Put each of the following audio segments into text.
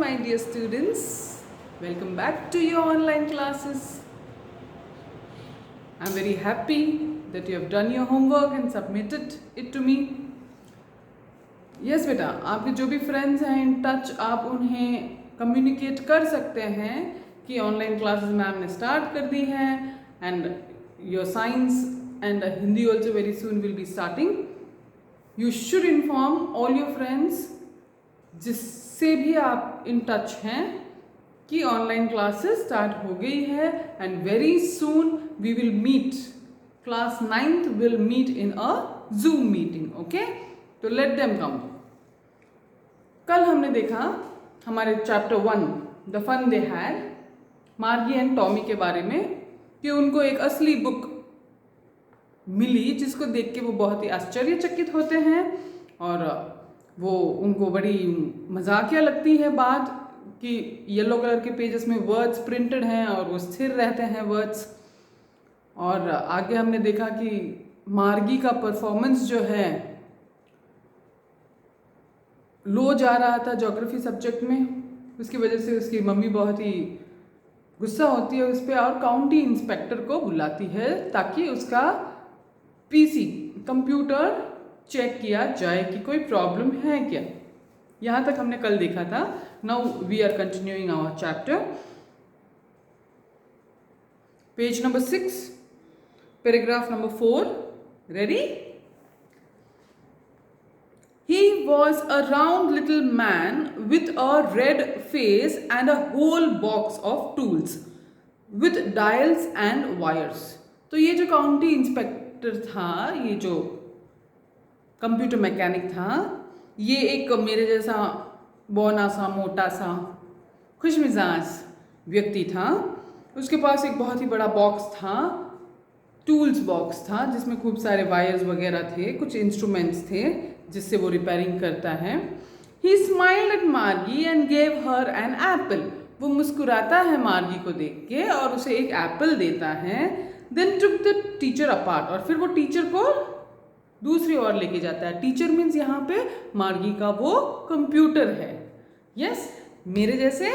my dear students. Welcome back to your online classes. I'm very happy that you have done your homework and submitted it to me. Yes बेटा, आपके जो भी friends हैं in touch, आप उन्हें communicate कर सकते हैं कि ऑनलाइन क्लासेस मैम ने स्टार्ट कर दी हैं and your science and Hindi also very soon will be starting. You should inform all your friends जिससे भी आप इन टच हैं कि ऑनलाइन क्लासेस स्टार्ट हो गई है and very soon we will meet. Class 9th will meet in a Zoom meeting. Okay, तो let them come. कल हमने देखा हमारे chapter 1 the fun they had, Margie and Tommy के बारे में, कि उनको एक असली बुक मिली जिसको देख के वो बहुत ही आश्चर्यचकित होते हैं और वो उनको बड़ी मजाकिया लगती है बात कि येलो कलर के पेजेस में वर्ड्स प्रिंटेड हैं और वो स्थिर रहते हैं वर्ड्स. और आगे हमने देखा कि मार्गी का परफॉर्मेंस जो है लो जा रहा था ज्योग्राफी सब्जेक्ट में. उसकी वजह से उसकी मम्मी बहुत ही गुस्सा होती है उस पर और काउंटी इंस्पेक्टर को बुलाती है ताकि उसका पीसी कंप्यूटर चेक किया जाए कि कोई प्रॉब्लम है क्या. यहाँ तक हमने कल देखा था. Now we are continuing our chapter. Page number 6, paragraph number 4. Ready? He was a round little man with a red face and a whole box of tools with dials and wires. तो ये जो county inspector था, ये जो computer mechanic था, ये एक मेरे जैसा बौना सा मोटा सा खुशमिजाज व्यक्ति था. उसके पास एक बहुत ही बड़ा बॉक्स था, टूल्स बॉक्स था, जिसमें खूब सारे वायर्स वगैरह थे, कुछ इंस्ट्रूमेंट्स थे जिससे वो रिपेयरिंग करता है. He smiled at Margie and gave her an apple. वो मुस्कुराता है मार्गी को देख के और उसे एक एप्पल देता है. Then took the teacher apart, और फिर वो टीचर को दूसरी ओर लेके जाता है. टीचर मीन्स यहाँ पे मार्गी का वो कंप्यूटर है. यस, मेरे जैसे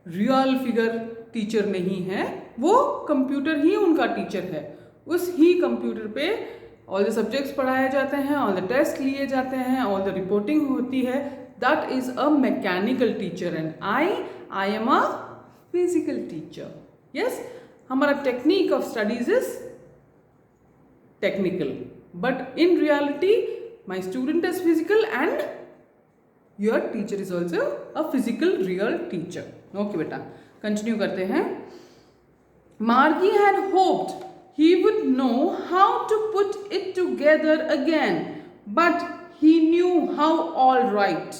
रियल फिगर टीचर नहीं है, वो कंप्यूटर ही उनका टीचर है. उस ही कंप्यूटर पे ऑल द सब्जेक्ट्स पढ़ाए जाते हैं, ऑल द टेस्ट लिए जाते हैं, ऑल द रिपोर्टिंग होती है. That is a mechanical teacher and I am a physical teacher. Yes, हमारा technique of studies is technical, but in reality my student is physical and your teacher is also a physical real teacher. Okay बेटा, continue करते हैं. Margie had hoped he would know how to put it together again, but he knew how all right.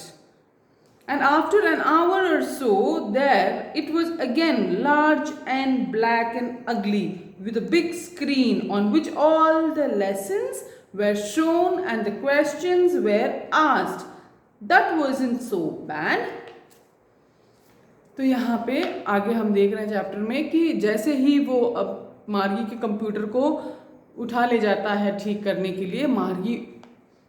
And after an hour or so there, it was again large and black and ugly, with a big screen on which all the lessons were shown and the questions were asked. That wasn't so bad. तो यहाँ पे आगे हम देख रहे हैं chapter में कि जैसे ही वो अब मार्गी के कंप्यूटर को उठा ले जाता है ठीक करने के लिए, मार्गी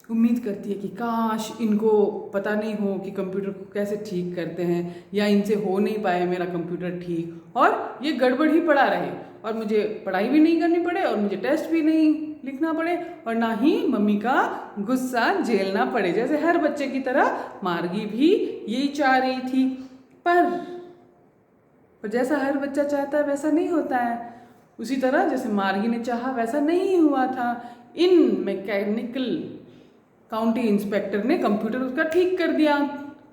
उम्मीद करती है कि काश इनको पता नहीं हो कि कंप्यूटर को कैसे ठीक करते हैं, या इनसे हो नहीं पाए मेरा कंप्यूटर ठीक, और ये गड़बड़ ही पड़ा रहे और मुझे पढ़ाई भी नहीं करनी पड़े और मुझे टेस्ट भी नहीं लिखना पड़े और ना ही मम्मी का गुस्सा झेलना पड़े. जैसे हर बच्चे की तरह मार्गी भी यही चाह रही थी, पर जैसा हर बच्चा चाहता है वैसा नहीं होता है. उसी तरह जैसे मार्गी ने चाहा वैसा नहीं हुआ था. इन मैकेनिकल काउंटी इंस्पेक्टर ने कंप्यूटर उसका ठीक कर दिया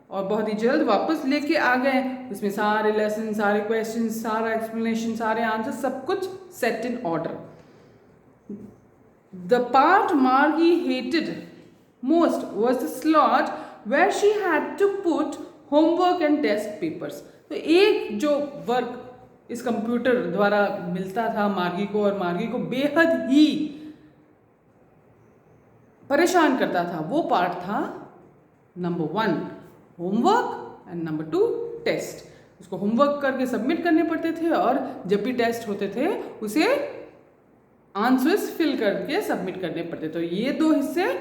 और बहुत ही जल्द वापस लेके आ गए. उसमें सारे लेसन, सारे क्वेश्चन, सारा एक्सप्लेनेशन, सारे आंसर, सब कुछ set in order. The part Margie hated most was the slot where she had to put homework and test papers. तो एक जो वर्क इस कंप्यूटर द्वारा मिलता था मार्गी को और मार्गी को बेहद ही परेशान करता था, वो पार्ट था number 1 homework and number 2 test. उसको होमवर्क करके सबमिट करने पड़ते थे और जब भी टेस्ट होते थे उसे आंसर्स फिल करके सबमिट करने पड़ते. तो ये दो हिस्से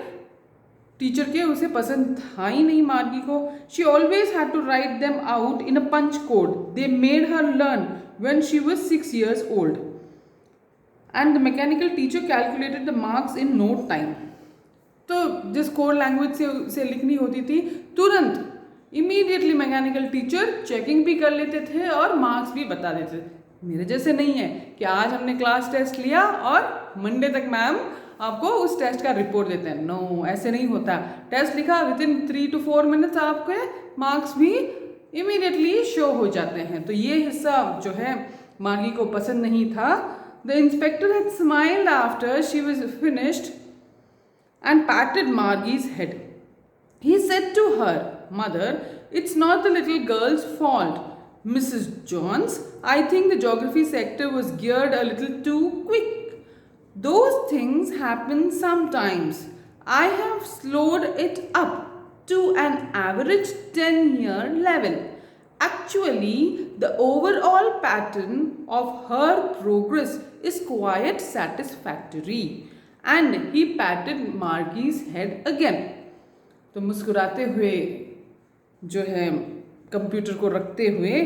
टीचर के उसे पसंद था ही नहीं मार्गी को. She always had to write them out in a punch code they made her learn when she was 6 years old, and the mechanical teacher calculated the marks in no time. तो जिस code language से उसे लिखनी होती थी, तुरंत immediately mechanical teacher checking भी कर लेते थे और मार्क्स भी बता देते थे. मेरे जैसे नहीं है कि आज हमने क्लास टेस्ट लिया और मंडे तक मैम आपको उस टेस्ट का रिपोर्ट देते हैं. नो, ऐसे नहीं होता. टेस्ट लिखा, विद इन 3 to 4 minutes आपके मार्क्स भी इमीडिएटली शो हो जाते हैं. तो ये हिस्सा जो है मार्गी को पसंद नहीं था. The inspector had smiled after she was finished and patted Margie's head. He said to her, "Mother, it's not the little girl's fault. Mrs. Johns, I think the geography sector was geared a little too quick. Those things happen sometimes. I have slowed it up to an average 10-year level. Actually, the overall pattern of her progress is quite satisfactory." And he patted Margie's head again. तो मुस्कुराते हुए जो है computer को रखते हुए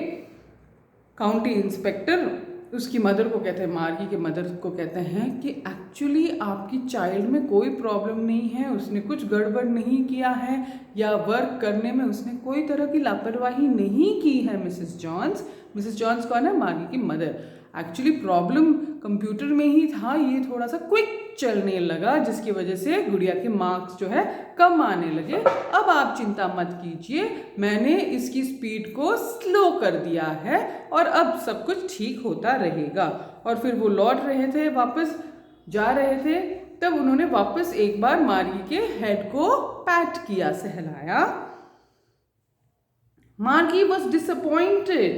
county inspector उसकी mother को कहते हैं, मार्गी के मदर को कहते हैं कि एक्चुअली आपकी चाइल्ड में कोई प्रॉब्लम नहीं है, उसने कुछ गड़बड़ नहीं किया है या वर्क करने में उसने कोई तरह की लापरवाही नहीं की है मिसेस जॉन्स. मिसेस जॉन्स कौन है? मार्गी की मदर. एक्चुअली प्रॉब्लम कंप्यूटर में ही था, ये थोड़ा सा क्विक चलने लगा जिसकी वजह से गुड़िया के मार्क्स जो है कम आने लगे. अब आप चिंता मत कीजिए, मैंने इसकी स्पीड को स्लो कर दिया है और अब सब कुछ ठीक होता रहेगा. और फिर वो लौट रहे थे, वापस जा रहे थे, तब उन्होंने वापस एक बार मार्गी के हेड को पैट किया, सहलाया. Margie was disappointed.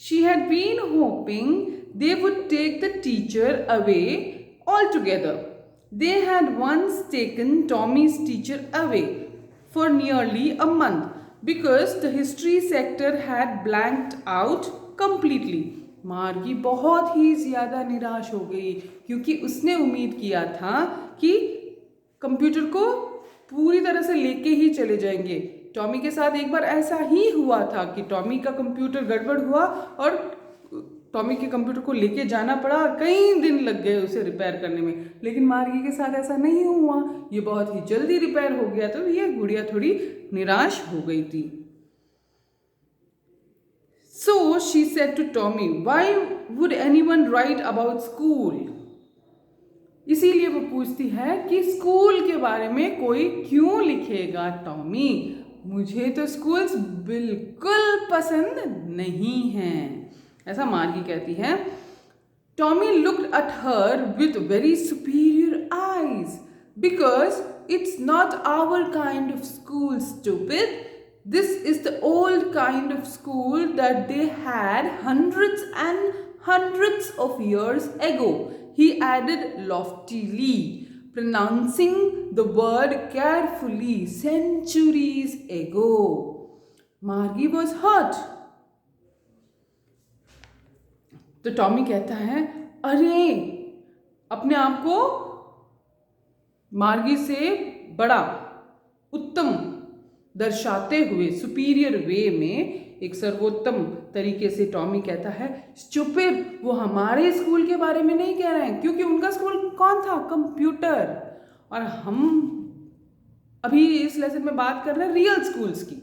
She had been hoping they would take the teacher away altogether. They had once taken Tommy's teacher away for nearly a month because the history sector had blanked out completely. मार्गी बहुत ही ज़्यादा निराश हो गई क्योंकि उसने उम्मीद किया था कि कंप्यूटर को पूरी तरह से लेके ही चले जाएंगे. टॉमी के साथ एक बार ऐसा ही हुआ था कि टॉमी का कंप्यूटर गड़बड़ हुआ और टॉमी के कंप्यूटर को लेके जाना पड़ा और कई दिन लग गए उसे रिपेयर करने में. लेकिन मार्गी के साथ ऐसा नहीं हुआ, ये बहुत ही जल्दी रिपेयर हो गया. तो ये गुड़िया थोड़ी निराश हो गई थी. So she said to Tommy, "Why would anyone write about school?" इसीलिए वो पूछती है कि स्कूल के बारे में कोई क्यों लिखेगा टॉमी. मुझे तो स्कूल्स बिल्कुल पसंद नहीं हैं, ऐसा मार्गी कहती है. Tommy looked at her with very superior eyes. Because it's not our kind of school, stupid. This is the old kind of school that they had hundreds and hundreds of years ago, he added loftily, pronouncing the word carefully. Centuries ago. Margie was hurt. तो Tommy कहता है, अरे, अपने आप को मार्गी से बड़ा, उत्तम दर्शाते हुए सुपीरियर वे में, एक सर्वोत्तम तरीके से टॉमी कहता है, स्टूपिड, वो हमारे स्कूल के बारे में नहीं कह रहे हैं क्योंकि उनका स्कूल कौन था? कंप्यूटर. और हम अभी इस लेसन में बात कर रहे हैं रियल स्कूल्स की.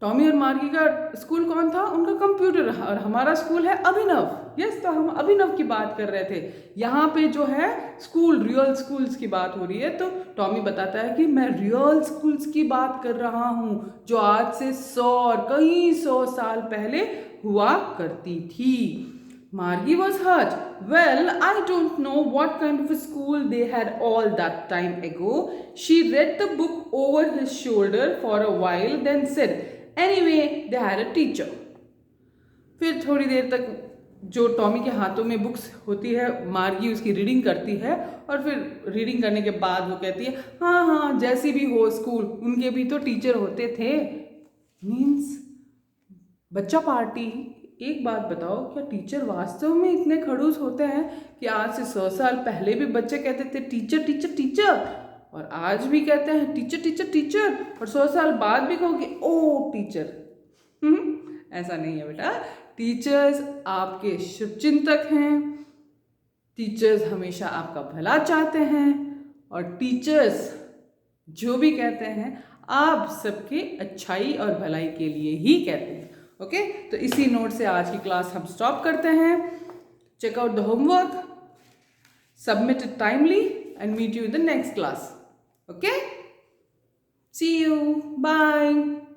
टॉमी और मार्गी का स्कूल कौन था? उनका कंप्यूटर. और हमारा स्कूल है अभिनव. यस, तो हम अभिनव की बात कर रहे थे. यहाँ पे जो है स्कूल, रियल स्कूल्स की बात हो रही है. तो टॉमी बताता है कि मैं रियल स्कूल्स की बात कर रहा हूँ जो आज से 100 और कई 100 साल पहले हुआ करती थी. Margie was hurt. Well, I don't know what kind of a school they had all that time ago. She read the book over his shoulder for a while, then said, "Anyway, they had a teacher." फिर थोड़ी देर तक जो Tommy के हाथों में books होती है, मार्गी उसकी रीडिंग करती है और फिर रीडिंग करने के बाद वो कहती है, हाँ हाँ, जैसे भी हो स्कूल, उनके भी तो टीचर होते थे. मीन्स बच्चा पार्टी. एक बात बताओ, क्या टीचर वास्तव में इतने खड़ूस होते हैं कि आज से 100 साल पहले भी बच्चे कहते थे टीचर टीचर टीचर? और आज भी कहते हैं टीचर टीचर टीचर, और 100 साल बाद भी कहोगे ओ टीचर। ऐसा नहीं है बेटा, टीचर्स आपके शुभचिंतक हैं, टीचर्स हमेशा आपका भला चाहते हैं, और टीचर्स जो भी कहते हैं आप सबके अच्छाई और भलाई के लिए ही कहते हैं। ओके, तो इसी नोट से आज की क्लास हम स्टॉप करते हैं। Check out the homework, submit it timely, and meet you in the next class. Okay? See you. Bye.